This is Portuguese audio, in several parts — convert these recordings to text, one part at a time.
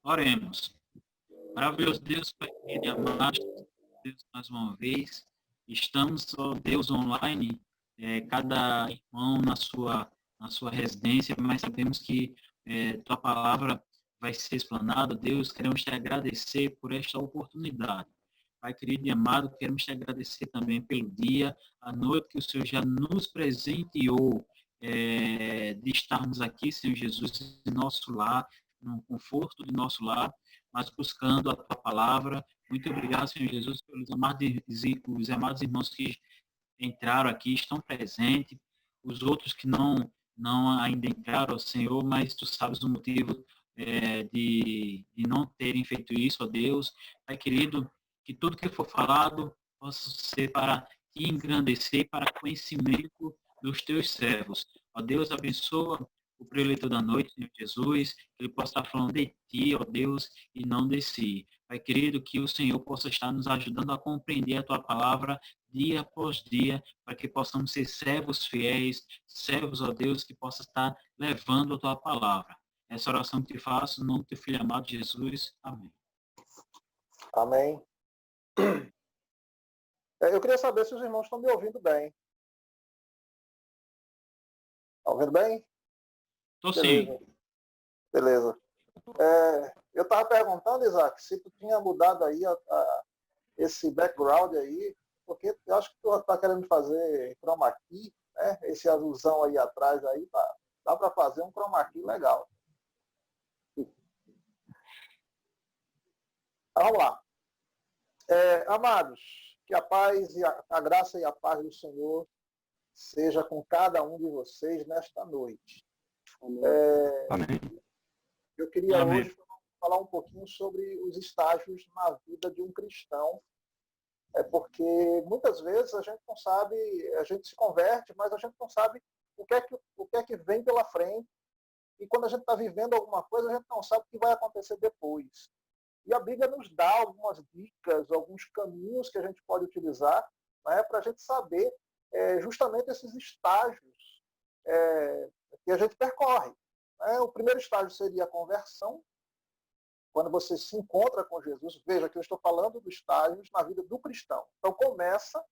Oremos. Maravilhoso Deus, Pai querido e amado, Deus, mais uma vez, estamos, ó Deus, online, cada irmão na sua residência, mas sabemos que Tua palavra vai ser explanada. Deus, queremos Te agradecer por esta oportunidade. Pai querido e amado, queremos Te agradecer também pelo dia, a noite que o Senhor já nos presenteou, de estarmos aqui, Senhor Jesus, em nosso lar, no conforto de nosso lar, mas buscando a Tua palavra. Muito obrigado, Senhor Jesus, pelos os amados irmãos que entraram aqui, estão presentes, os outros que não ainda entraram, Senhor, mas Tu sabes o motivo de não terem feito isso, ó Deus. Pai querido, que tudo que for falado possa ser para Te engrandecer, para conhecimento dos Teus servos. Ó Deus, abençoa o preletor da noite, Senhor Jesus, que ele possa estar falando de Ti, ó Deus, e não de si. Pai querido, que o Senhor possa estar nos ajudando a compreender a Tua palavra dia após dia, para que possamos ser servos fiéis, servos, ó Deus, que possa estar levando a Tua palavra. Essa oração que te faço, no nome do Teu Filho amado Jesus. Amém. Amém. Eu queria saber se os irmãos estão me ouvindo bem. Estão ouvindo bem? Estou sim. Beleza. Eu estava perguntando, Isaac, se tu tinha mudado aí esse background aí, porque eu acho que tu está querendo fazer chroma key, né? Esse azulzão aí atrás aí, dá para fazer um chroma key legal. Vamos lá. Amados, que a paz e a graça e a paz do Senhor seja com cada um de vocês nesta noite. Amém. Eu queria Amém. hoje falar um pouquinho sobre os estágios na vida de um cristão, porque muitas vezes a gente não sabe, a gente se converte, mas a gente não sabe o que é que vem pela frente, e quando a gente está vivendo alguma coisa, a gente não sabe o que vai acontecer depois. E a Bíblia nos dá algumas dicas, alguns caminhos que a gente pode utilizar, né, para a gente saber justamente esses estágios que a gente percorre. O primeiro estágio seria a conversão, quando você se encontra com Jesus. Veja que eu estou falando dos estágios na vida do cristão. Então, começa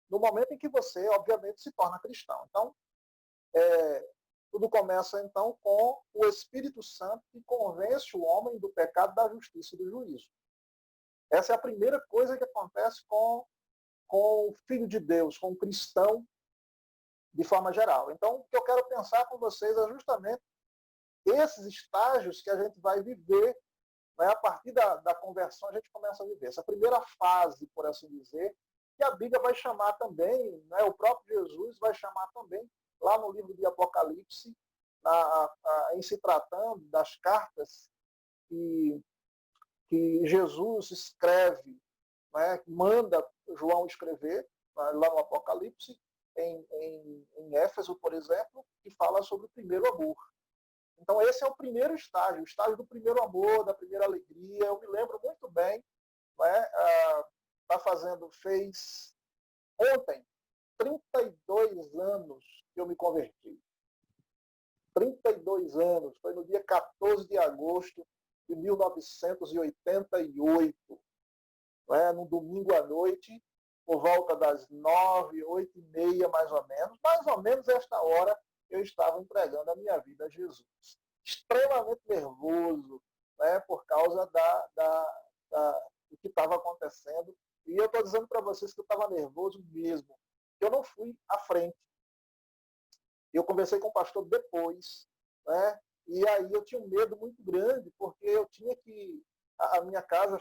no momento em que você, obviamente, se torna cristão. Então, tudo começa, então, com o Espírito Santo que convence o homem do pecado, da justiça e do juízo. Essa é a primeira coisa que acontece com o Filho de Deus, com o cristão, de forma geral. Então, o que eu quero pensar com vocês é justamente esses estágios que a gente vai viver, né? A partir da conversão, a gente começa a viver essa primeira fase, por assim dizer, que a Bíblia vai chamar também, né? O próprio Jesus vai chamar também, lá no livro de Apocalipse, em se tratando das cartas que Jesus escreve, né? Manda João escrever, né? Lá no Apocalipse, em Éfeso, por exemplo, que fala sobre o primeiro amor. Então, esse é o primeiro estágio, o estágio do primeiro amor, da primeira alegria. Eu me lembro muito bem, né? Fez ontem 32 anos que eu me converti. 32 anos, foi no dia 14 de agosto de 1988, né? Num domingo à noite, por volta das 9, 8h30, mais ou menos esta hora, eu estava entregando a minha vida a Jesus. Extremamente nervoso, né, por causa do que estava acontecendo. E eu estou dizendo para vocês que eu estava nervoso mesmo. Eu não fui à frente. Eu conversei com o pastor depois, né, e aí eu tinha um medo muito grande, porque eu tinha que... A minha casa,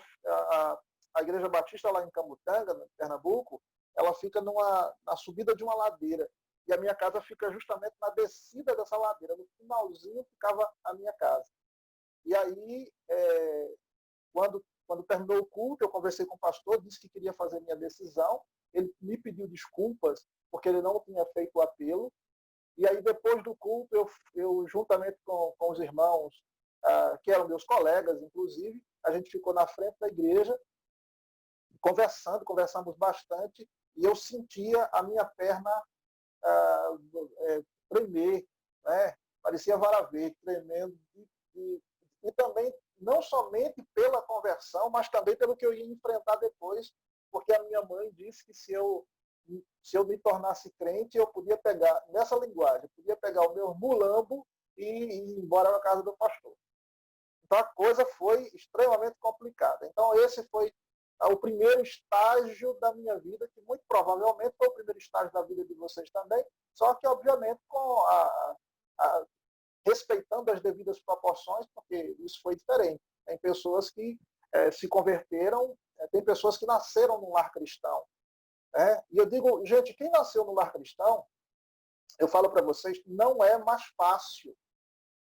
a Igreja Batista lá em Camutanga, no Pernambuco, ela fica na subida de uma ladeira. E a minha casa fica justamente na descida dessa ladeira. No finalzinho ficava a minha casa. E aí, quando terminou o culto, eu conversei com o pastor, disse que queria fazer minha decisão. Ele me pediu desculpas, porque ele não tinha feito o apelo. E aí, depois do culto, eu juntamente com os irmãos, que eram meus colegas, inclusive, a gente ficou na frente da igreja, conversamos bastante, e eu sentia a minha perna tremer, né? Parecia vara verde, tremendo, e também não não somente pela conversão, mas também pelo que eu ia enfrentar depois, porque a minha mãe disse que se eu me tornasse crente, eu podia pegar, nessa linguagem, podia pegar o meu mulambo e ir embora na casa do pastor. Então a coisa foi extremamente complicada. Então esse foi o primeiro estágio da minha vida, que muito provavelmente foi o primeiro estágio da vida de vocês também, só que obviamente com respeitando as devidas proporções, porque isso foi diferente. Tem pessoas que se converteram, tem pessoas que nasceram num lar cristão. E eu digo, gente, quem nasceu no lar cristão, eu falo para vocês, não é mais fácil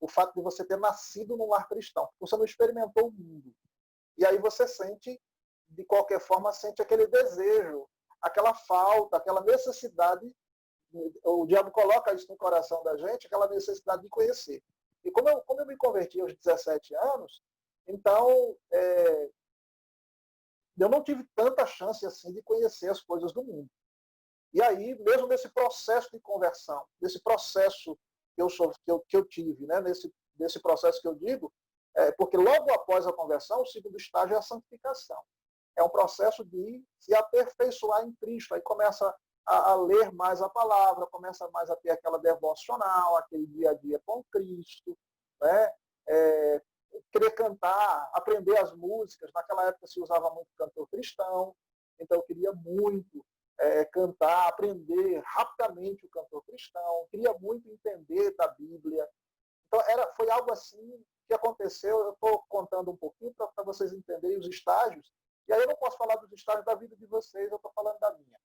o fato de você ter nascido num lar cristão, porque você não experimentou o mundo. E aí você sente, de qualquer forma, sente aquele desejo, aquela falta, aquela necessidade, o diabo coloca isso no coração da gente, aquela necessidade de conhecer. E como eu me converti aos 17 anos, então eu não tive tanta chance assim de conhecer as coisas do mundo. E aí, mesmo nesse processo de conversão, nesse processo que eu tive, né, nesse processo que eu digo, porque logo após a conversão, o segundo estágio é a santificação. É um processo de se aperfeiçoar em Cristo. Aí começa a ler mais a palavra, começa mais a ter aquela devocional, aquele dia a dia com Cristo, né? Querer cantar, aprender as músicas. Naquela época se usava muito cantor cristão, então eu queria muito cantar, aprender rapidamente o cantor cristão, queria muito entender da Bíblia. Então foi algo assim que aconteceu. Eu estou contando um pouquinho para vocês entenderem os estágios, e aí eu não posso falar dos estágios da vida de vocês, eu estou falando da minha.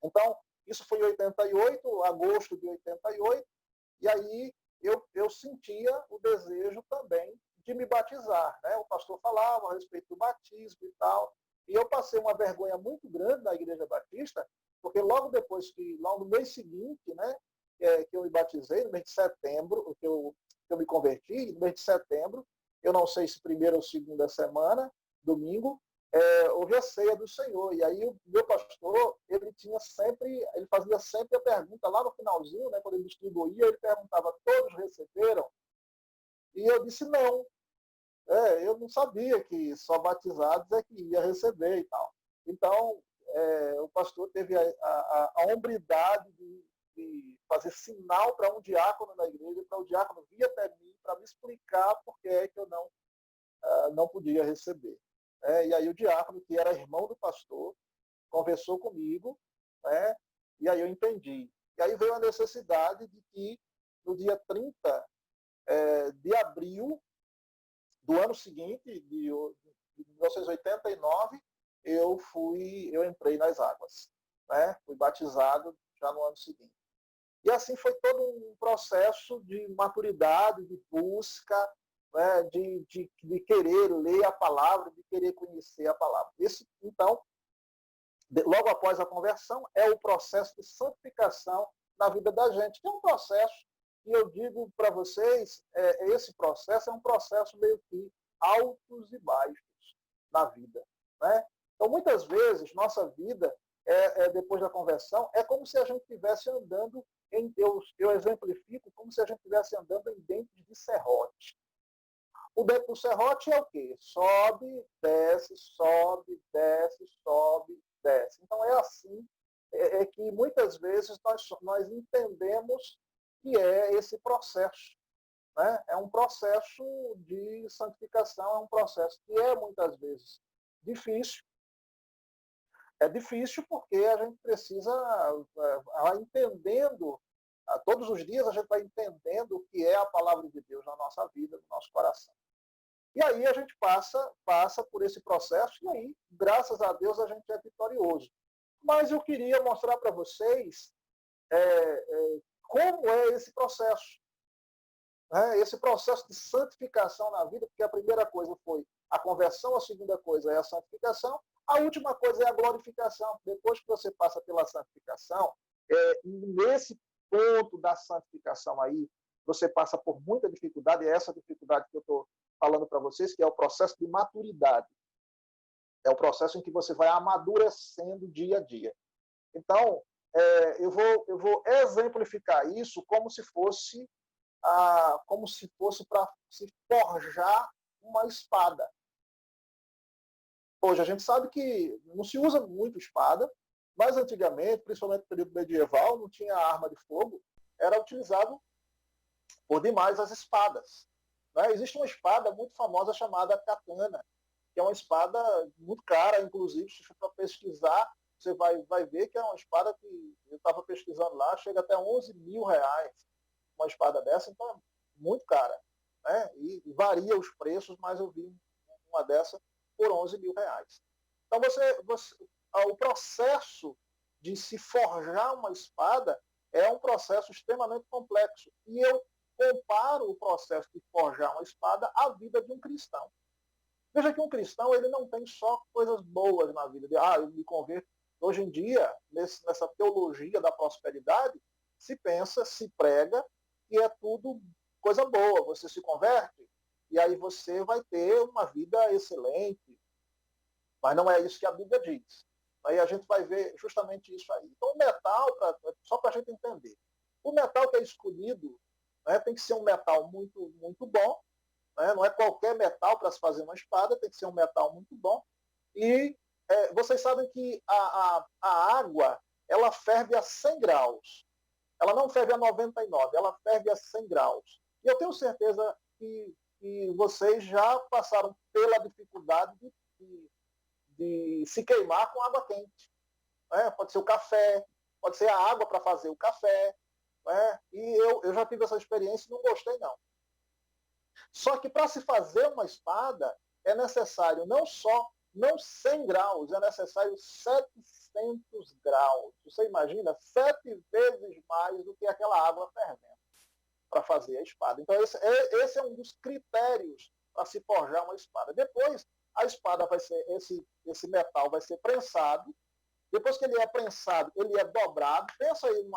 Então, isso foi em 88, agosto de 88, e aí eu sentia o desejo também de me batizar. Né? O pastor falava a respeito do batismo e tal, e eu passei uma vergonha muito grande na Igreja Batista, porque logo no mês seguinte, né, que eu me batizei, no mês de setembro, que eu me converti, no mês de setembro, eu não sei se primeira ou segunda semana, domingo, houve a ceia do Senhor. E aí o meu pastor, ele fazia sempre a pergunta lá no finalzinho, né, quando ele distribuía, ele perguntava: todos receberam? E eu disse não. Eu não sabia que só batizados é que ia receber e tal. Então, o pastor teve a hombridade de fazer sinal para um diácono da igreja, para o diácono vir até mim para me explicar por que é que eu não podia receber. E aí o diácono, que era irmão do pastor, conversou comigo, né? E aí eu entendi. E aí veio a necessidade de que no dia 30 de abril do ano seguinte, de 1989, eu entrei nas águas, né? Fui batizado já no ano seguinte. E assim foi todo um processo de maturidade, de busca, né? de querer ler a palavra, de querer conhecer a palavra. Então, logo após a conversão, é o processo de santificação na vida da gente, que é um processo, e eu digo para vocês, esse processo é um processo meio que altos e baixos na vida. Né? Então, muitas vezes, nossa vida, depois da conversão, é como se a gente estivesse andando em Deus. Eu exemplifico como se a gente estivesse andando em dentes de serrote. O dente do serrote é o quê? Sobe, desce, sobe, desce, sobe, desce. Então, é assim que muitas vezes nós entendemos que é esse processo. Né? É um processo de santificação, é um processo que é muitas vezes difícil. É difícil porque a gente precisa entendendo, todos os dias a gente vai entendendo o que é a palavra de Deus na nossa vida, no nosso coração. E aí a gente passa por esse processo e aí, graças a Deus, a gente é vitorioso. Mas eu queria mostrar para vocês como é esse processo. Esse processo de santificação na vida, porque a primeira coisa foi a conversão, a segunda coisa é a santificação, a última coisa é a glorificação. Depois que você passa pela santificação, nesse ponto da santificação aí, você passa por muita dificuldade, e é essa dificuldade que eu estou falando para vocês, que é o processo de maturidade. É o processo em que você vai amadurecendo dia a dia. Então, eu vou exemplificar isso como se fosse para se forjar uma espada. Hoje a gente sabe que não se usa muito espada, mas antigamente, principalmente no período medieval, não tinha arma de fogo, era utilizado por demais as espadas. Né? Existe uma espada muito famosa chamada katana, que é uma espada muito cara, inclusive, se for para pesquisar, você vai ver que é uma espada que, eu estava pesquisando lá, chega até 11 mil reais, uma espada dessa, então é muito cara. Né? E varia os preços, mas eu vi uma dessa por 11 mil reais. Então, o processo de se forjar uma espada é um processo extremamente complexo. E eu comparo o processo de forjar uma espada à vida de um cristão. Veja que um cristão ele não tem só coisas boas na vida. Eu me converto. Hoje em dia, nessa teologia da prosperidade, se pensa, se prega que é tudo coisa boa. Você se converte e aí você vai ter uma vida excelente. Mas não é isso que a Bíblia diz. Aí a gente vai ver justamente isso aí. Então, o metal, só para a gente entender, o metal que é escolhido, né, tem que ser um metal muito, muito bom, né, não é qualquer metal para se fazer uma espada, tem que ser um metal muito bom. E vocês sabem que a água, ela ferve a 100 graus. Ela não ferve a 99, ela ferve a 100 graus. E eu tenho certeza que vocês já passaram pela dificuldade de se queimar com água quente. Né? Pode ser o café, pode ser a água para fazer o café. Né? E eu já tive essa experiência e não gostei, não. Só que para se fazer uma espada, é necessário não 100 graus, é necessário 700 graus. Você imagina? 7 vezes mais do que aquela água fervendo para fazer a espada. Então, esse é um dos critérios para se forjar uma espada. Depois, a espada vai ser, esse metal vai ser prensado. Depois que ele é prensado, ele é dobrado. Pensa aí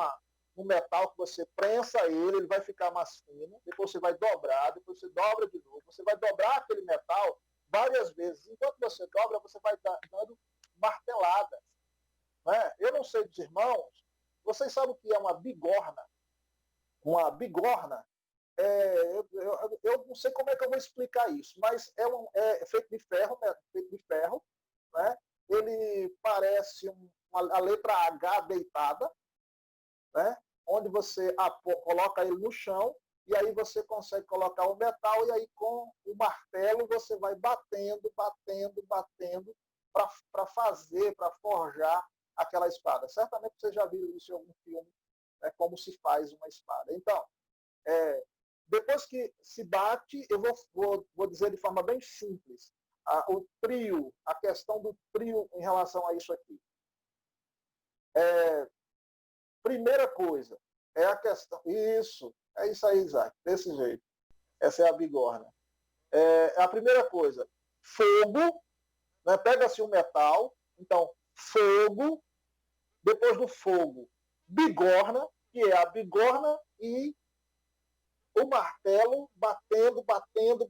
no metal que você prensa ele vai ficar mais fino. Depois você vai dobrar, depois você dobra de novo. Você vai dobrar aquele metal várias vezes. Enquanto você dobra, você vai dando marteladas. Né? Eu não sei dos irmãos, vocês sabem o que é uma bigorna? Uma bigorna, eu não sei como é que eu vou explicar isso, mas é feito de ferro, né? Feito de ferro, né? Ele parece a letra H deitada, né? Onde você coloca ele no chão e aí você consegue colocar o metal e aí com o martelo você vai batendo para forjar aquela espada. Certamente você já viu isso em algum filme, né? Como se faz uma espada. Então, depois que se bate, eu vou dizer de forma bem simples, o trio, a questão do trio em relação a isso aqui. Primeira coisa, é a questão... Isso, é isso aí, Isaac, desse jeito. Essa é a bigorna. A primeira coisa, fogo, né? Pega-se o metal, então, fogo, depois do fogo, bigorna, que é a bigorna e o martelo batendo,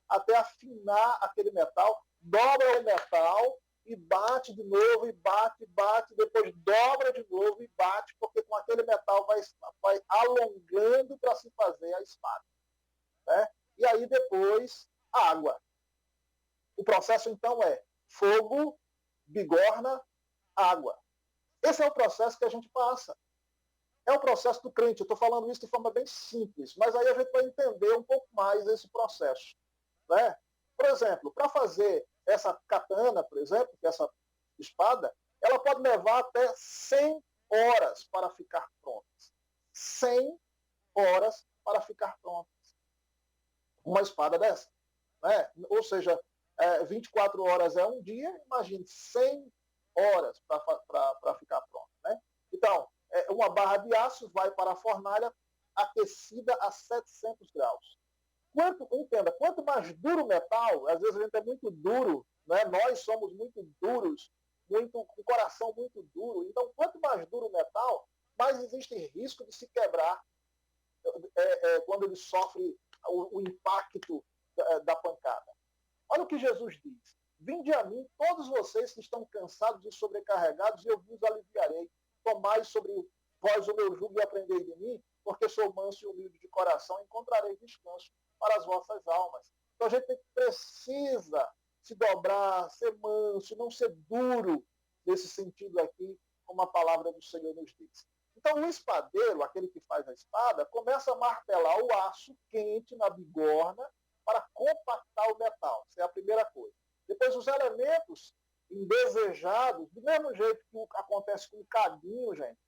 até afinar aquele metal, dobra o metal e bate de novo, e bate, depois dobra de novo e bate, porque com aquele metal vai alongando para se fazer a espada. Né? E aí depois, água. O processo então é fogo, bigorna, água. Esse é o processo que a gente passa. É o processo do crente. Eu estou falando isso de forma bem simples, mas aí a gente vai entender um pouco mais esse processo. Né? Por exemplo, para fazer essa katana, por exemplo, essa espada, ela pode levar até 100 horas para ficar pronta. 100 horas para ficar pronta. Uma espada dessa. Né? Ou seja, 24 horas é um dia, imagine 100 horas para ficar pronta. Né? Então, uma barra de aço vai para a fornalha aquecida a 700 graus. Entenda, quanto mais duro o metal, às vezes a gente é muito duro, né? Nós somos muito duros, com coração muito duro. Então, quanto mais duro o metal, mais existe risco de se quebrar quando ele sofre o impacto da pancada. Olha o que Jesus diz. Vinde a mim, todos vocês que estão cansados e sobrecarregados, e eu vos aliviarei. Tomai sobre vós o meu jugo e aprendei de mim, porque sou manso e humilde de coração, encontrarei descanso para as vossas almas. Então a gente precisa se dobrar, ser manso, não ser duro nesse sentido aqui, como a palavra do Senhor nos diz. Então o espadeiro, aquele que faz a espada, começa a martelar o aço quente na bigorna para compactar o metal. Essa é a primeira coisa. Depois os elementos indesejados, do mesmo jeito que acontece com o cadinho, gente.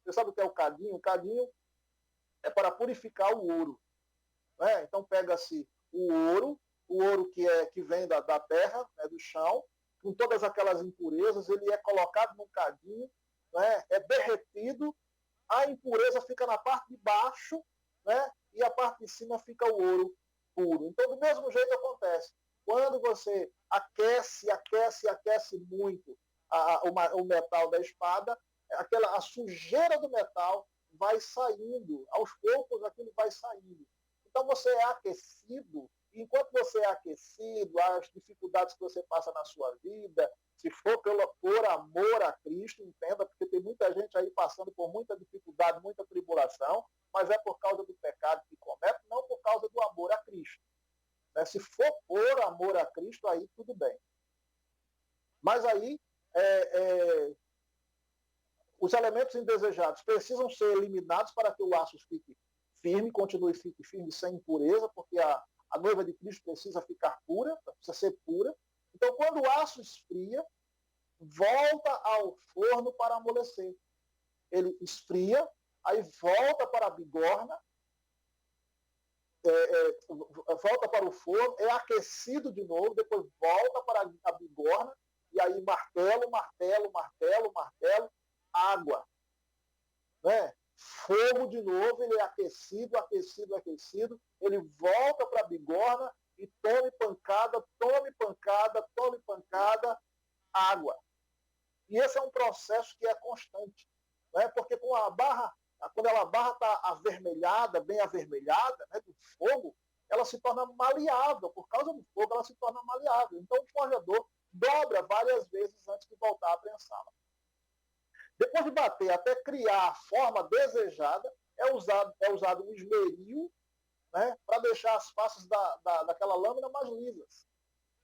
Você sabe o que é o cadinho? O cadinho é para purificar o ouro. Né? Então pega-se o ouro que vem da terra, né, do chão, com todas aquelas impurezas, ele é colocado num cadinho, né, é derretido, a impureza fica na parte de baixo, né, e a parte de cima fica o ouro puro. Então, do mesmo jeito acontece. Quando você aquece muito o metal da espada, a sujeira do metal vai saindo, aos poucos aquilo vai saindo. Então você é aquecido, e enquanto você é aquecido, as dificuldades que você passa na sua vida, se for por amor a Cristo, entenda, porque tem muita gente aí passando por muita dificuldade, muita tribulação, mas é por causa do pecado que comete, não por causa do amor a Cristo. Né? Se for por amor a Cristo, aí tudo bem. Mas aí os elementos indesejados precisam ser eliminados para que o aço fique firme, continue firme sem impureza, porque a noiva de Cristo precisa ficar pura, precisa ser pura. Então, quando o aço esfria, volta ao forno para amolecer. Ele esfria, aí volta para a bigorna, volta para o forno, é aquecido de novo, depois volta para a bigorna, e aí martelo, água. Né? Fogo de novo, ele é aquecido, ele volta para a bigorna e tome pancada, água. E esse é um processo que é constante. Né? Porque quando a barra está avermelhada, bem avermelhada, né, do fogo, ela se torna maleável. Por causa do fogo, ela se torna maleável. Então o forjador dobra várias vezes antes de voltar a prensá-la. Depois de bater até criar a forma desejada, é usado um esmeril, né, para deixar as faces daquela lâmina mais lisas.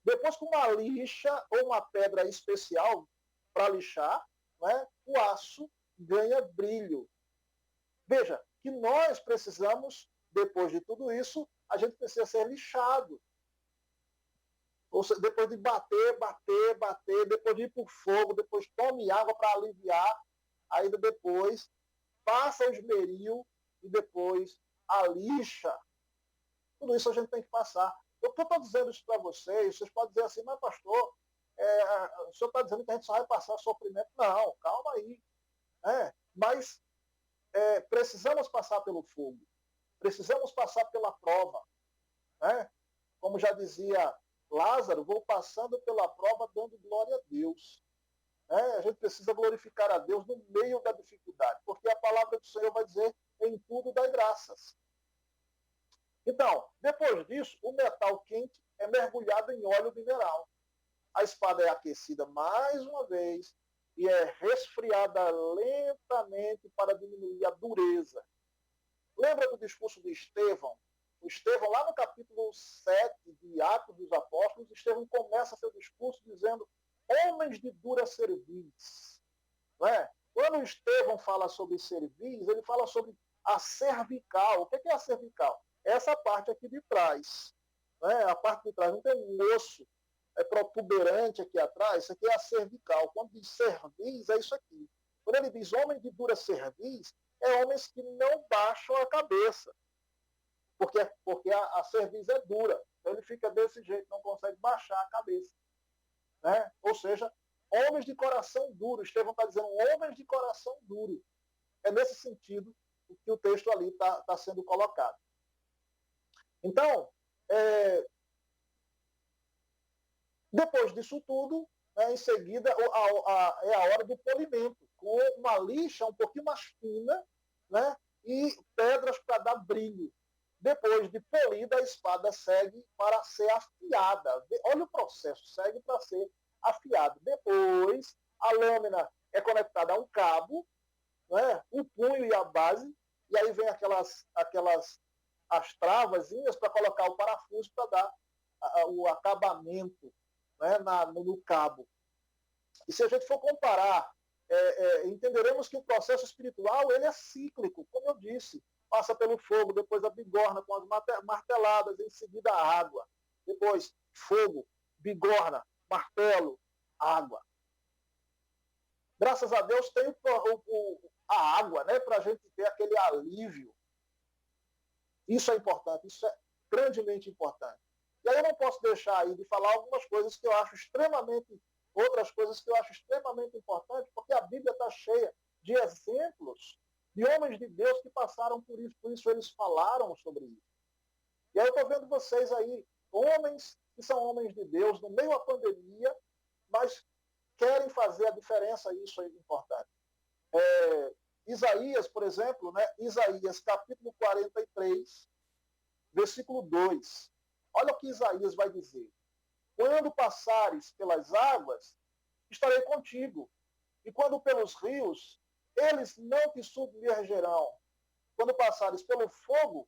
Depois, com uma lixa ou uma pedra especial para lixar, né, o aço ganha brilho. Veja que nós precisamos, depois de tudo isso, a gente precisa ser lixado. Ou seja, depois de bater, depois de ir para o fogo, depois tome água para aliviar, ainda depois passa o esmeril e depois a lixa. Tudo isso a gente tem que passar. Eu estou dizendo isso para vocês podem dizer assim, mas pastor, o senhor está dizendo que a gente só vai passar sofrimento. Não, calma aí. Mas precisamos passar pelo fogo, precisamos passar pela prova. Como já dizia Lázaro, vou passando pela prova dando glória a Deus. A gente precisa glorificar a Deus no meio da dificuldade, porque a palavra do Senhor vai dizer, em tudo dai graças. Então, depois disso, o metal quente é mergulhado em óleo mineral. A espada é aquecida mais uma vez e é resfriada lentamente para diminuir a dureza. Lembra do discurso de Estevão? O Estevão, lá no capítulo 7 de Atos dos Apóstolos, Estevão começa seu discurso dizendo: homens de dura cerviz. Quando o Estevão fala sobre cerviz, ele fala sobre a cervical. O que é a cervical? Essa parte aqui de trás. A parte de trás não tem um osso protuberante aqui atrás, isso aqui é a cervical. Quando diz cerviz, é isso aqui. Quando ele diz homem de dura cerviz, é homens que não baixam a cabeça. Porque a cerviz é dura. Então ele fica desse jeito, não consegue baixar a cabeça. Ou seja, homens de coração duro. Estevão está dizendo homens de coração duro. É nesse sentido que o texto ali está sendo colocado. Então, depois disso tudo, em seguida, é a hora do polimento, com uma lixa um pouquinho mais fina, e pedras para dar brilho. Depois de polida, a espada segue para ser afiada. Olha o processo, segue para ser afiada. Depois, a lâmina é conectada a um cabo, o punho e a base, e aí vem as travazinhas para colocar o parafuso para dar o acabamento, né, no cabo. E se a gente for comparar, entenderemos que o processo espiritual ele é cíclico, como eu disse. Passa pelo fogo, depois a bigorna com as marteladas, em seguida a água. Depois fogo, bigorna, martelo, água. Graças a Deus tem a água, né, para a gente ter aquele alívio. Isso é importante, isso é grandemente importante. E aí eu não posso deixar aí de falar algumas coisas que eu acho outras coisas que eu acho extremamente importantes, porque a Bíblia está cheia de exemplos de homens de Deus que passaram por isso eles falaram sobre isso. E aí eu estou vendo vocês aí, homens que são homens de Deus, no meio da pandemia, mas querem fazer a diferença, isso é importante. Isaías, por exemplo, né? Isaías capítulo 43, versículo 2. Olha o que Isaías vai dizer. Quando passares pelas águas, estarei contigo. E quando pelos rios, eles não te submergerão. Quando passares pelo fogo,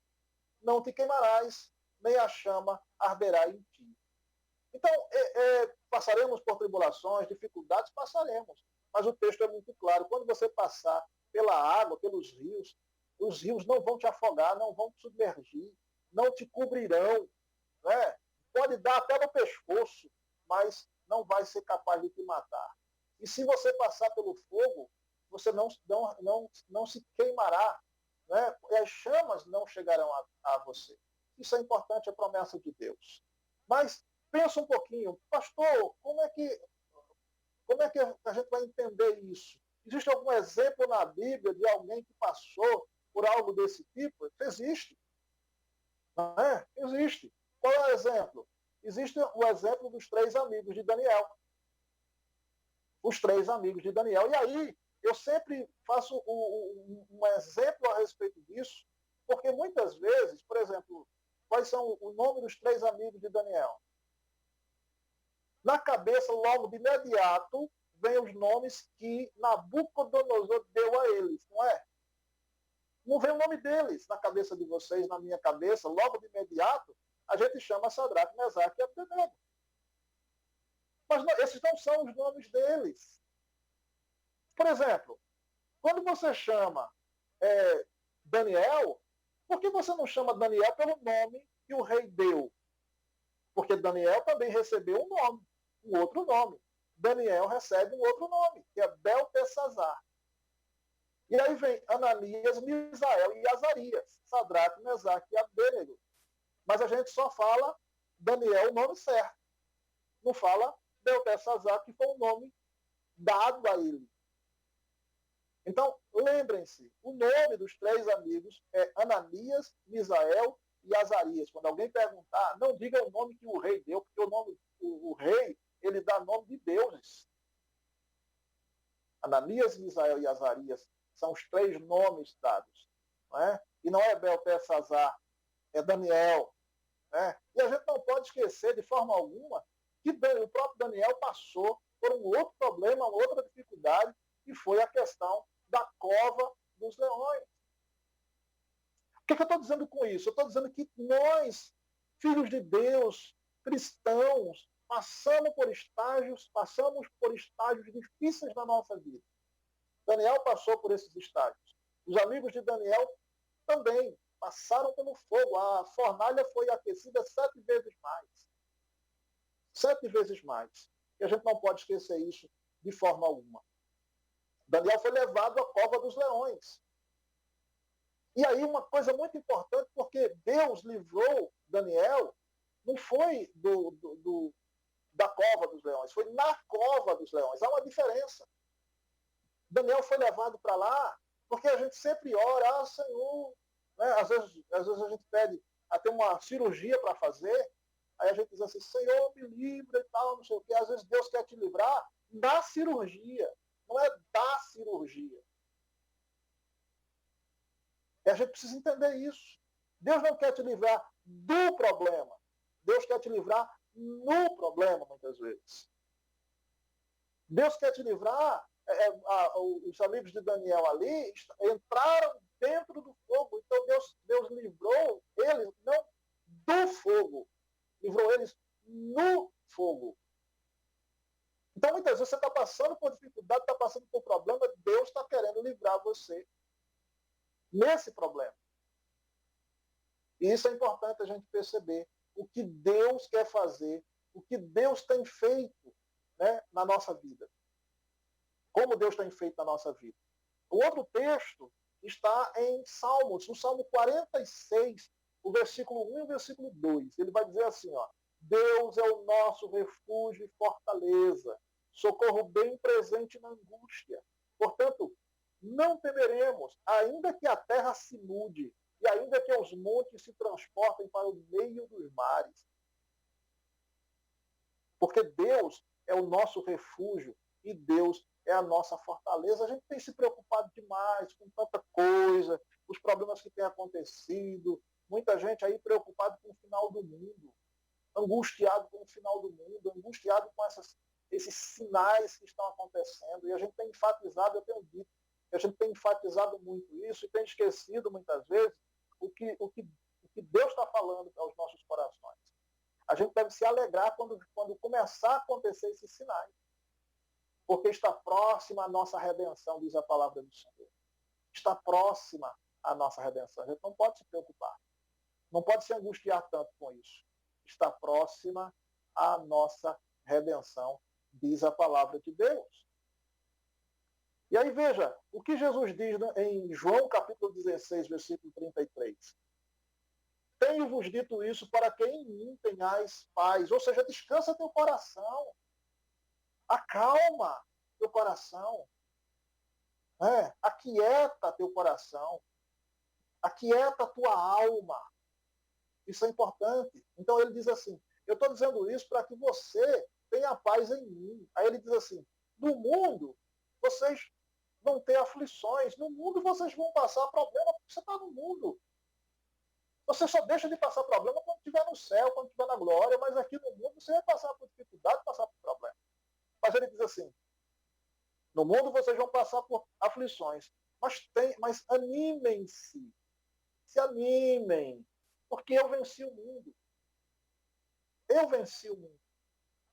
não te queimarás, nem a chama arderá em ti. Então, passaremos por tribulações, dificuldades, passaremos. Mas o texto é muito claro. Quando você passar pela água, pelos rios, os rios não vão te afogar, não vão te submergir, não te cobrirão, né? Pode dar até no pescoço, mas não vai ser capaz de te matar. E se você passar pelo fogo, você não se queimará, né? E as chamas não chegarão a você. Isso é importante, a promessa de Deus. Mas pensa um pouquinho, pastor, como é que a gente vai entender isso? Existe algum exemplo na Bíblia de alguém que passou por algo desse tipo? Existe. Não é? Existe. Qual é o exemplo? Existe o exemplo dos 3 amigos de Daniel. Os 3 amigos de Daniel. E aí, eu sempre faço um exemplo a respeito disso, porque muitas vezes, por exemplo, quais são o nome dos 3 amigos de Daniel? Na cabeça, logo de imediato, vem os nomes que Nabucodonosor deu a eles, não é? Não vem o nome deles na cabeça de vocês, na minha cabeça, logo de imediato, a gente chama Sadraque, Mesaque e Abdenego. Mas não, esses não são os nomes deles. Por exemplo, quando você chama Daniel, por que você não chama Daniel pelo nome que o rei deu? Porque Daniel também recebeu um outro nome. Daniel recebe um outro nome, que é Beltesazar. E aí vem Ananias, Misael e Azarias, Sadraque, Mesaque e Abdenego. Mas a gente só fala Daniel, o nome certo. Não fala Beltesazar, que foi o nome dado a ele. Então, lembrem-se, o nome dos 3 amigos é Ananias, Misael e Azarias. Quando alguém perguntar, não diga o nome que o rei deu, porque o rei, ele dá nome de deuses. Ananias, Misael e Azarias são os 3 nomes dados. Não é? E não é Beltesazar, é Daniel. Né? E a gente não pode esquecer, de forma alguma, que o próprio Daniel passou por um outro problema, outra dificuldade, que foi a questão da cova dos leões. O que eu estou dizendo com isso? Eu estou dizendo que nós, filhos de Deus, cristãos, passamos por estágios difíceis na nossa vida. Daniel passou por esses estágios. Os amigos de Daniel também passaram pelo fogo. A fornalha foi aquecida 7 vezes mais. 7 vezes mais. E a gente não pode esquecer isso de forma alguma. Daniel foi levado à cova dos leões. E aí uma coisa muito importante, porque Deus livrou Daniel, não foi da cova dos leões, foi na cova dos leões. Há uma diferença. Daniel foi levado para lá, porque a gente sempre ora, Senhor, né? Às vezes a gente pede até uma cirurgia para fazer, aí a gente diz assim, Senhor, me livra e tal, não sei o quê. Às vezes Deus quer te livrar da cirurgia, não é da cirurgia. E a gente precisa entender isso. Deus não quer te livrar do problema. Deus quer te livrar no problema, muitas vezes. Deus quer te livrar. Os amigos de Daniel ali entraram dentro do fogo. Então Deus livrou eles não do fogo, livrou eles no fogo. Então, muitas vezes você está passando por dificuldade, está passando por problema, Deus está querendo livrar você nesse problema. E isso é importante a gente perceber. O que Deus quer fazer, o que Deus tem feito, né, na nossa vida. Como Deus tem feito na nossa vida. O outro texto está em Salmos, no Salmo 46, o versículo 1 e o versículo 2. Ele vai dizer assim, ó, Deus é o nosso refúgio e fortaleza, socorro bem presente na angústia. Portanto, não temeremos, ainda que a terra se mude e ainda que os montes se transportem para o meio dos mares. Porque Deus é o nosso refúgio e Deus é a nossa fortaleza. A gente tem se preocupado demais com tanta coisa, os problemas que têm acontecido, muita gente aí preocupado com o final do mundo, angustiado com o final do mundo, angustiado com esses sinais que estão acontecendo. E a gente tem enfatizado, eu tenho dito, a gente tem enfatizado muito isso e tem esquecido muitas vezes o que Deus está falando aos nossos corações. A gente deve se alegrar quando começar a acontecer esses sinais. Porque está próxima a nossa redenção, diz a palavra do Senhor. Está próxima a nossa redenção. A gente não pode se preocupar. Não pode se angustiar tanto com isso. Está próxima a nossa redenção, diz a palavra de Deus. E aí veja, o que Jesus diz em João capítulo 16, versículo 33. Tenho-vos dito isso para que em mim tenhais paz. Ou seja, descansa teu coração. Acalma teu coração. Aquieta teu coração. Aquieta tua alma. Isso é importante. Então ele diz assim, eu estou dizendo isso para que você tenha paz em mim. Aí ele diz assim, no mundo vocês vão ter aflições. No mundo vocês vão passar problema porque você está no mundo. Você só deixa de passar problema quando estiver no céu, quando estiver na glória, mas aqui no mundo você vai passar por dificuldade, passar por problema. Mas ele diz assim, no mundo vocês vão passar por aflições, mas animem-se, se animem, porque eu venci o mundo. Eu venci o mundo.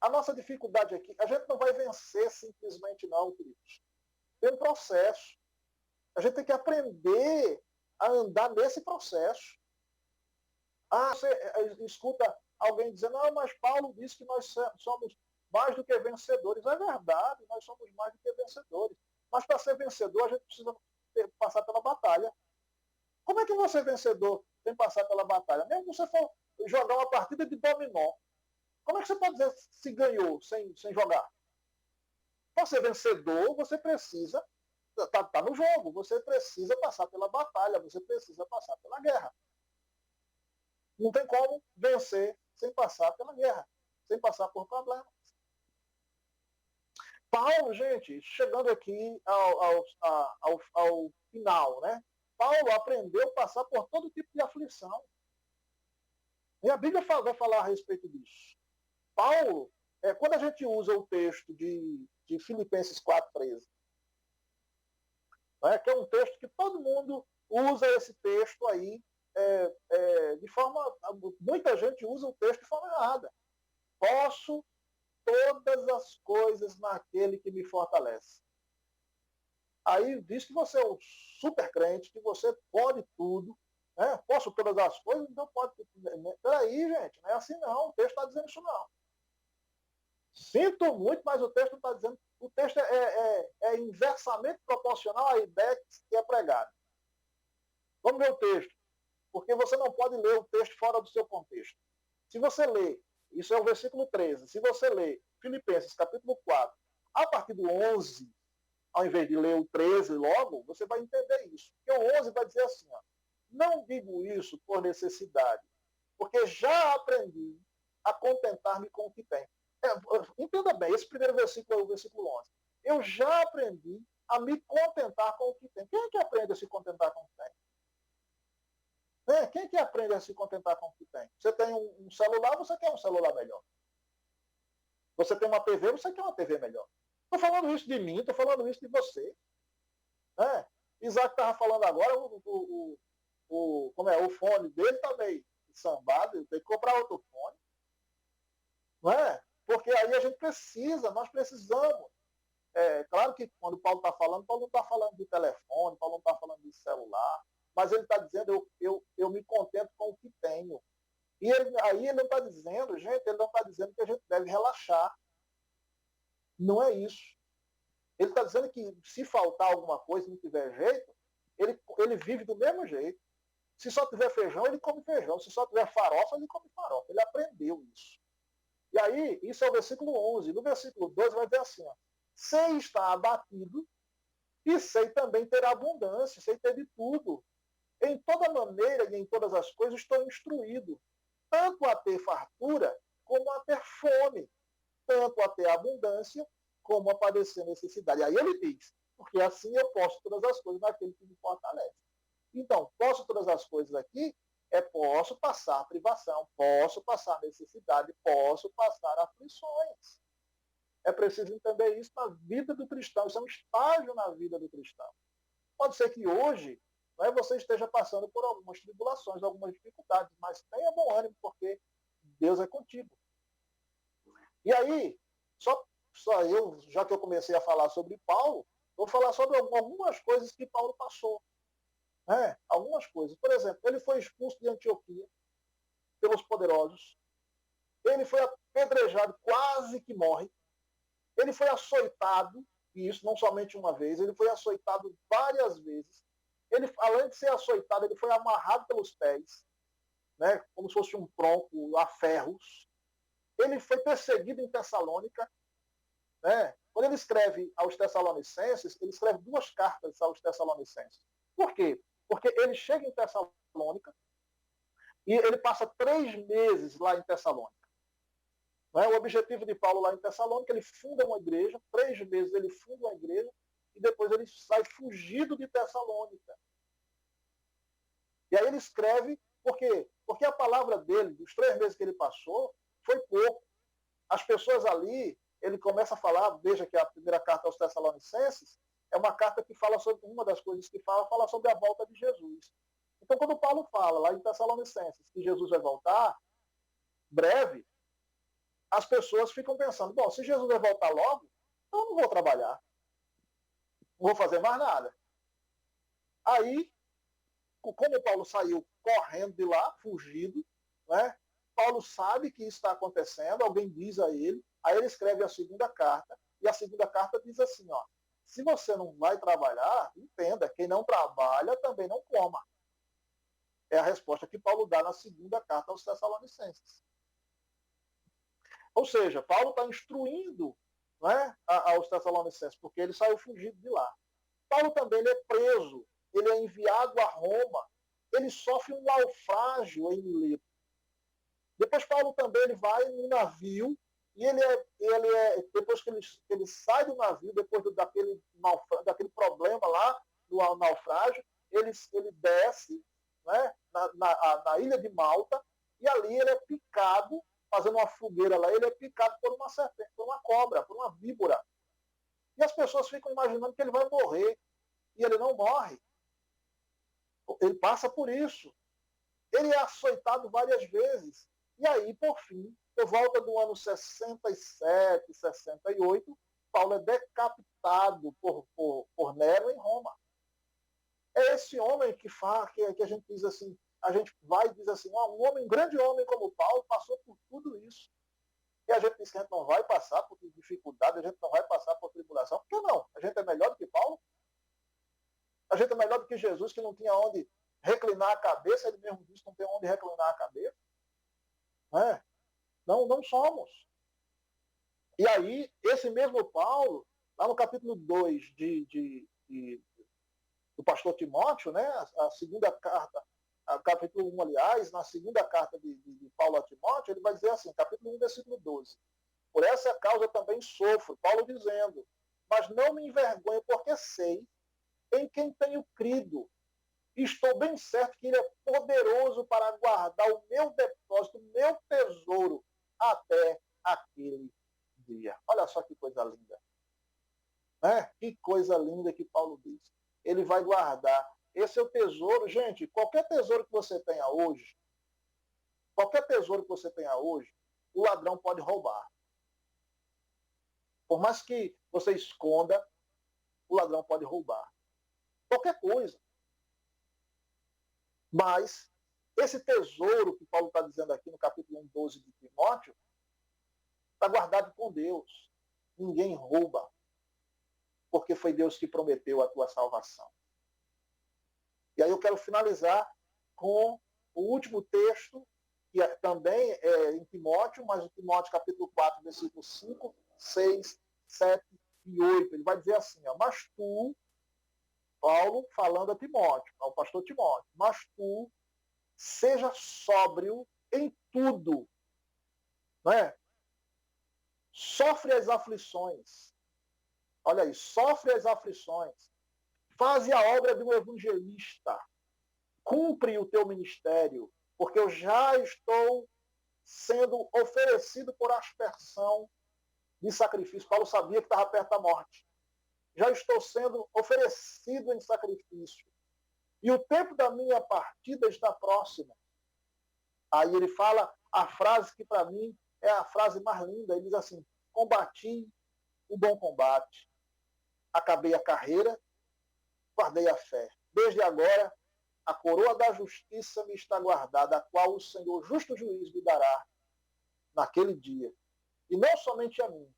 A nossa dificuldade aqui, a gente não vai vencer simplesmente não, queridos. Tem um processo. A gente tem que aprender a andar nesse processo. Você escuta alguém dizendo, mas Paulo disse que nós somos mais do que vencedores. É verdade, nós somos mais do que vencedores. Mas para ser vencedor, a gente precisa passar pela batalha. Como é que você é vencedor sem passar pela batalha? Mesmo que você for jogar uma partida de dominó, como é que você pode dizer se ganhou sem jogar? Para ser vencedor, você precisa, tá no jogo, você precisa passar pela batalha, você precisa passar pela guerra. Não tem como vencer sem passar pela guerra, sem passar por problemas. Paulo, gente, chegando aqui ao final, né? Paulo aprendeu a passar por todo tipo de aflição. E a Bíblia vai falar a respeito disso. Paulo, quando a gente usa o texto de Filipenses 4,13, né, que é um texto que todo mundo usa esse texto aí, de forma... Muita gente usa o texto de forma errada. Posso todas as coisas naquele que me fortalece. Aí diz que você é um super crente, que você pode tudo, né? Posso todas as coisas, então pode tudo. Peraí, gente, não é assim não, o texto está dizendo isso não. Sinto muito, mas o texto está dizendo, o texto é inversamente proporcional à ideia que é pregada. Vamos ver o texto, porque você não pode ler o texto fora do seu contexto. Se você ler, isso é o versículo 13, se você ler Filipenses capítulo 4, a partir do 11, ao invés de ler o 13 logo, você vai entender isso. Porque o 11 vai dizer assim, ó, não digo isso por necessidade, porque já aprendi a contentar-me com o que tem. Entenda bem, esse primeiro versículo é o versículo 11. Eu já aprendi a me contentar com o que tem. Quem é que aprende a se contentar com o que tem? Quem é que aprende a se contentar com o que tem? Você tem um celular, você quer um celular melhor. Você tem uma TV, você quer uma TV melhor. Estou falando isso de mim, estou falando isso de você. Isaac estava falando agora, o fone dele está meio sambado, tem que comprar outro fone. gente precisa, nós precisamos. Claro que quando Paulo está falando, Paulo não está falando de telefone, Paulo não está falando de celular, mas ele está dizendo, eu me contento com o que tenho. E aí ele não está dizendo, gente, ele não está dizendo que a gente deve relaxar. Não é isso. Ele está dizendo que se faltar alguma coisa, não tiver jeito, ele vive do mesmo jeito. Se só tiver feijão, ele come feijão. Se só tiver farofa, ele come farofa. Ele aprendeu isso. E aí, isso é o versículo 11. No versículo 12 vai dizer assim, ó, sei estar abatido e sei também ter abundância, sei ter de tudo. Em toda maneira e em todas as coisas estou instruído, tanto a ter fartura como a ter fome, tanto a ter abundância como a padecer necessidade. Aí ele diz, porque assim eu posso todas as coisas naquele que me fortalece. Então, posso todas as coisas aqui, posso passar privação, posso passar necessidade, posso passar aflições. É preciso entender isso na vida do cristão, isso é um estágio na vida do cristão. Pode ser que hoje você esteja passando por algumas tribulações, algumas dificuldades, mas tenha bom ânimo, porque Deus é contigo. E aí, só eu, já que eu comecei a falar sobre Paulo, vou falar sobre algumas coisas que Paulo passou. Algumas coisas. Por exemplo, ele foi expulso de Antioquia pelos poderosos. Ele foi apedrejado, quase que morre. Ele foi açoitado, e isso não somente uma vez, ele foi açoitado várias vezes. Ele, além de ser açoitado, ele foi amarrado pelos pés, como se fosse um tronco a ferros. Ele foi perseguido em Tessalônica. Quando ele escreve aos Tessalonicenses, ele escreve 2 cartas aos Tessalonicenses. Por quê? Porque ele chega em Tessalônica e ele passa 3 meses lá em Tessalônica. O objetivo de Paulo lá em Tessalônica, ele funda uma igreja, 3 meses ele funda uma igreja e depois ele sai fugido de Tessalônica. E aí ele escreve, por quê? Porque a palavra dele, dos 3 meses que ele passou, foi pouco. As pessoas ali, ele começa a falar, veja que a primeira carta aos Tessalonicenses é uma carta que fala sobre, uma das coisas que fala sobre a volta de Jesus. Então, quando Paulo fala lá em Tessalonicenses que Jesus vai voltar, breve, as pessoas ficam pensando, bom, se Jesus vai voltar logo, então eu não vou trabalhar. Não vou fazer mais nada. Aí, como Paulo saiu correndo de lá, fugido, Paulo sabe que isso está acontecendo, alguém diz a ele, aí ele escreve a 2ª carta, e a 2ª carta diz assim, ó, se você não vai trabalhar, entenda, quem não trabalha também não coma. É a resposta que Paulo dá na 2ª carta aos Tessalonicenses. Ou seja, Paulo está instruindo aos Tessalonicenses, porque ele saiu fugido de lá. Paulo também ele é preso, ele é enviado a Roma, ele sofre um naufrágio em Mileto. Depois Paulo também ele vai no navio, e depois que ele sai do navio, depois daquele problema lá, do naufrágio, ele desce na ilha de Malta, e ali ele é picado, fazendo uma fogueira lá, ele é picado por uma serpente, por uma cobra, por uma víbora. E as pessoas ficam imaginando que ele vai morrer. E ele não morre. Ele passa por isso. Ele é açoitado várias vezes. E aí, por fim, por volta do ano 67, 68, Paulo é decapitado por Nero em Roma. É esse homem que a gente diz assim, a gente vai e diz assim, um grande homem como Paulo passou por tudo isso. E a gente diz que a gente não vai passar por dificuldade, a gente não vai passar por tribulação. Por que não? A gente é melhor do que Paulo? A gente é melhor do que Jesus, que não tinha onde reclinar a cabeça, ele mesmo disse que não tem onde reclinar a cabeça. Não somos. E aí, esse mesmo Paulo, lá no capítulo 2 do pastor Timóteo, a 2ª carta, capítulo 1, aliás, na 2ª carta de Paulo a Timóteo, ele vai dizer assim, capítulo 1, versículo 12. Por essa causa também sofro, Paulo dizendo, mas não me envergonho, porque sei em quem tenho crido. Estou bem certo que ele é poderoso para guardar o meu depósito, o meu tesouro, até aquele dia. Olha só que coisa linda. Que coisa linda que Paulo diz. Ele vai guardar. Esse é o tesouro. Gente, qualquer tesouro que você tenha hoje, o ladrão pode roubar. Por mais que você esconda, o ladrão pode roubar. Qualquer coisa. Mas esse tesouro que Paulo está dizendo aqui no capítulo 1:12 de Timóteo, está guardado com Deus. Ninguém rouba, porque foi Deus que prometeu a tua salvação. E aí eu quero finalizar com o último texto, que também é em Timóteo, mas em Timóteo capítulo 4, versículos 5, 6, 7 e 8. Ele vai dizer assim, ó, mas tu, Paulo falando a Timóteo, ao pastor Timóteo, mas tu seja sóbrio em tudo, né? Sofre as aflições. Olha aí, sofre as aflições. Faze a obra de um evangelista. Cumpre o teu ministério, porque eu já estou sendo oferecido por aspersão de sacrifício. Paulo sabia que estava perto da morte. Já estou sendo oferecido em sacrifício. E o tempo da minha partida está próximo. Aí ele fala a frase que para mim é a frase mais linda. Ele diz assim, combati o bom combate, acabei a carreira, guardei a fé. Desde agora, a coroa da justiça me está guardada, a qual o Senhor, justo juiz, me dará naquele dia. E não somente a mim,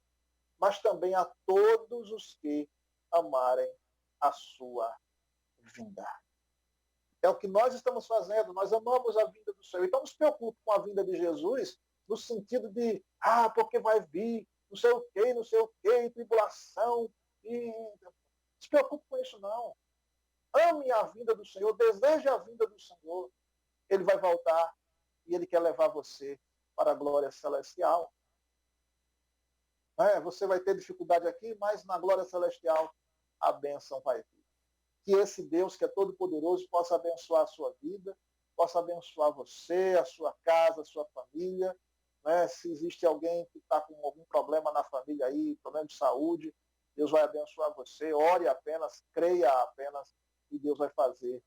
mas também a todos os que amarem a sua vinda. É o que nós estamos fazendo, nós amamos a vinda do Senhor. Então, não se preocupe com a vinda de Jesus, no sentido de, porque vai vir, não sei o quê, tribulação. Não se preocupe com isso, não. Ame a vinda do Senhor, deseje a vinda do Senhor. Ele vai voltar e Ele quer levar você para a glória celestial. Você vai ter dificuldade aqui, mas na glória celestial a bênção vai vir. Que esse Deus que é todo-poderoso possa abençoar a sua vida, possa abençoar você, a sua casa, a sua família. Se existe alguém que está com algum problema na família aí, problema de saúde, Deus vai abençoar você. Ore apenas, creia apenas, e Deus vai fazer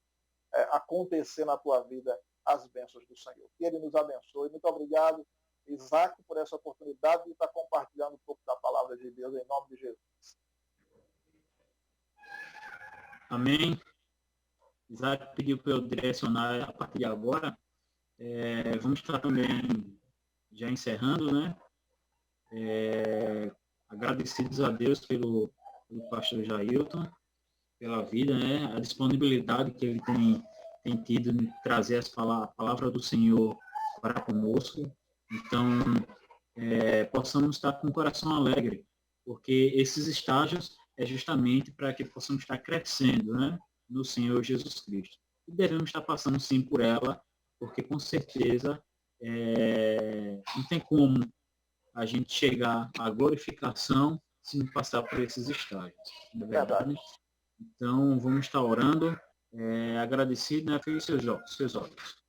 acontecer na tua vida as bênçãos do Senhor. Que Ele nos abençoe. Muito obrigado, Isaac, por essa oportunidade de estar compartilhando um pouco da palavra de Deus, em nome de Jesus. Amém. Isaac pediu para eu direcionar a partir de agora. Vamos estar também já encerrando, né? Agradecidos a Deus pelo pastor Jailton, pela vida, né? A disponibilidade que ele tem tido de trazer a palavra do Senhor para conosco. Então, possamos estar com o coração alegre, porque esses estágios é justamente para que possamos estar crescendo, né, no Senhor Jesus Cristo. E devemos estar passando sim por ela, porque com certeza não tem como a gente chegar à glorificação se não passar por esses estágios. Não é verdade? Então, vamos estar orando, agradecido, né? Feche seus olhos.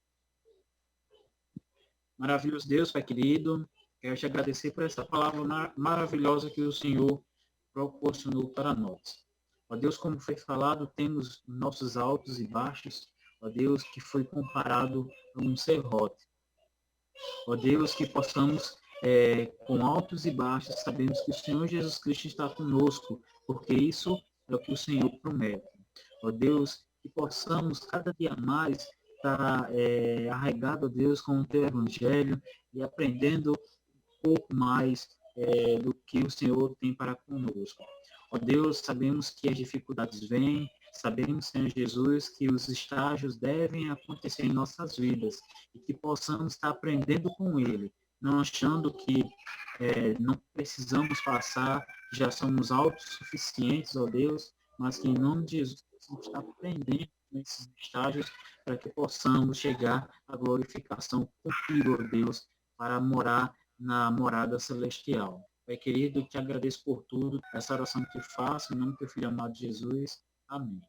Maravilhoso Deus, Pai querido, quero te agradecer por essa palavra maravilhosa que o Senhor proporcionou para nós. Ó Deus, como foi falado, temos nossos altos e baixos, ó Deus, que foi comparado a um serrote. Ó Deus, que possamos, com altos e baixos, sabemos que o Senhor Jesus Cristo está conosco, porque isso é o que o Senhor promete. Ó Deus, que possamos cada dia mais estar arraigado, ó Deus, com o Teu Evangelho e aprendendo um pouco mais do que o Senhor tem para conosco. Ó Deus, sabemos que as dificuldades vêm, sabemos, Senhor Jesus, que os estágios devem acontecer em nossas vidas e que possamos estar aprendendo com Ele, não achando que não precisamos passar, já somos autossuficientes, ó Deus, mas que em nome de Jesus possamos estar aprendendo nesses estágios para que possamos chegar à glorificação contigo, ó Deus, para morar na morada celestial. Pai querido, te agradeço por tudo, essa oração que faço, em nome do teu filho amado Jesus. Amém.